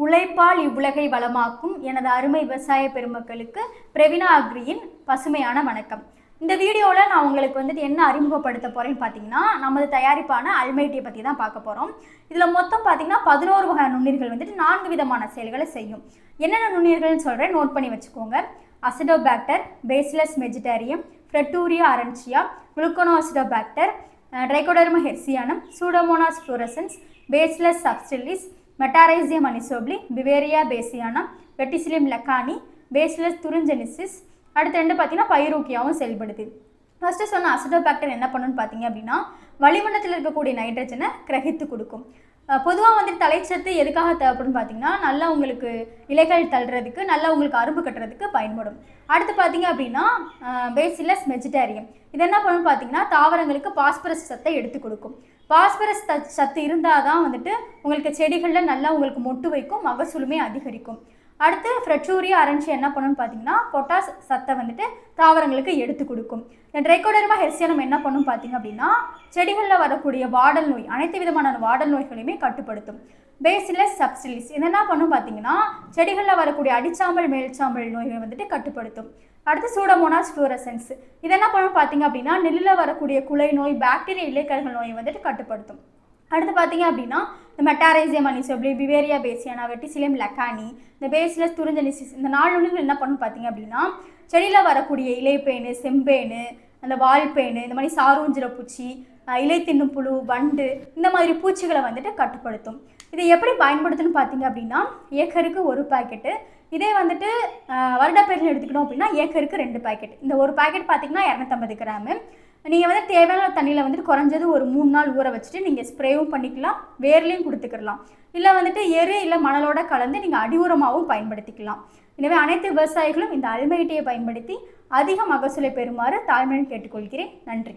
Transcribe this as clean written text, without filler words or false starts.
உழைப்பால் இவ்வுலகை வளமாக்கும் எனது அருமை விவசாய பெருமக்களுக்கு பிரவீனா அக்ரியின் பசுமையான வணக்கம். இந்த வீடியோவில் நான் உங்களுக்கு என்ன அறிமுகப்படுத்த போகிறேன்னு பார்த்தீங்கன்னா, நமது தயாரிப்பான அல்மைட்டியை பற்றி தான் பார்க்க போகிறோம். இதில் மொத்தம் பார்த்தீங்கன்னா 11 வகை நுண்ணீர்கள் 4 விதமான செயல்களை செய்யும். என்னென்ன நுண்ணீர்கள்னு சொல்கிறேன், நோட் பண்ணி வச்சுக்கோங்க. Acetobacter, Bacillus megaterium, Frateuria aurantia, Gluconacetobacter, Trichoderma harzianum, Pseudomonas fluorescens, Bacillus subtilis, Metarhizium anisopliae, Beauveria bassiana, Verticillium lecanii, Bacillus thuringiensis. அடுத்து பார்த்தீங்கன்னா பைரூக்கியாவும் செயல்படுது. ஃபர்ஸ்ட்டு சொன்ன அசிடோபாக்டர் என்ன பண்ணுன்னு பார்த்தீங்க அப்படின்னா, வளிமண்டலத்தில் இருக்கக்கூடிய நைட்ரஜனை கிரகித்து கொடுக்கும். பொதுவாக தலைச்சத்து எதுக்காக தேவைப்படும் பார்த்தீங்கன்னா, நல்லா உங்களுக்கு இலைகள் தள்ளுறதுக்கு, நல்லா உங்களுக்கு அரும்பு கட்டுறதுக்கு பயன்படும். அடுத்து பார்த்தீங்க அப்படின்னா பேசிலஸ் மெஜிடேரியம், இது என்ன பண்ணுன்னு பார்த்தீங்கன்னா, தாவரங்களுக்கு பாஸ்பரஸ் சத்தை எடுத்து கொடுக்கும். பாஸ்பரஸ் சத்து இருந்தால் தான் உங்களுக்கு செடிகளில் நல்லா உங்களுக்கு மொட்டு வைக்கும், மகசூலுமே அதிகரிக்கும். அடுத்து ஃப்ரெட்டூரியா அரன்சியா என்ன பண்ணுன்னு பார்த்தீங்கன்னா, பொட்டாஸ் சத்தை தாவரங்களுக்கு எடுத்து கொடுக்கும். ட்ரைகோடர்மா ஹெர்சியானம் என்ன பண்ணும் பார்த்தீங்க அப்படின்னா, செடிகளில் வரக்கூடிய வாடல் நோய், அனைத்து விதமான வாடல் நோய்களையுமே கட்டுப்படுத்தும். பேசிலஸ் சப்ஸ்டிலிஸ் இது என்ன பண்ணும் பார்த்தீங்கன்னா, செடிகளில் வரக்கூடிய அடிச்சாம்பல் மேல்சாம்பல் நோய்களை கட்டுப்படுத்தும். அடுத்து சூடோமோனாஸ் ஃப்ளோரசன்ஸ் இது என்ன பண்ணும் பார்த்தீங்க அப்படின்னா, நெல்லில் வரக்கூடிய குலை நோய், பாக்டீரியா இலைக்கர்கள் நோயை கட்டுப்படுத்தும். அடுத்து பார்த்தீங்க அப்படின்னா, இந்த Metarhizium anisopliae, Beauveria bassiana, Verticillium Lakhani, இந்த பேசிலஸ் துரிஞ்செனிசிஸ், இந்த 4 நுண்ணுகள் என்ன பண்ணும் பார்த்தீங்க அப்படின்னா, செடியில் வரக்கூடிய இலைப்பேனு, செம்பேனு, அந்த வால்பேனு, இந்த மாதிரி சாரூஞ்சிர பூச்சி, இலை தின்னும் புழு, வண்டு, இந்த மாதிரி பூச்சிகளை கட்டுப்படுத்தும். இதை எப்படி பயன்படுத்துன்னு பார்த்தீங்க அப்படின்னா, ஏக்கருக்கு 1 பாக்கெட்டு. இதே வருடப்பயிர்கள் எடுத்துக்கிட்டோம் அப்படின்னா ஏக்கருக்கு 2 பாக்கெட். இந்த ஒரு பாக்கெட் பார்த்தீங்கன்னா 250 கிராமு. நீங்கள் தேவையான தண்ணியில் குறைஞ்சது ஒரு 3 நாள் ஊற வச்சுட்டு நீங்கள் ஸ்ப்ரேவும் பண்ணிக்கலாம், வேர்லையும் கொடுத்துக்கலாம். இல்லை எரு இல்லை மணலோட கலந்து நீங்கள் அடி உரமாகவும் பயன்படுத்திக்கலாம். எனவே அனைத்து விவசாயிகளும் இந்த அல்மைட்டியை பயன்படுத்தி அதிக மகசூலை பெறுமாறு தாழ்மையுடன் கேட்டுக்கொள்கிறேன். நன்றி.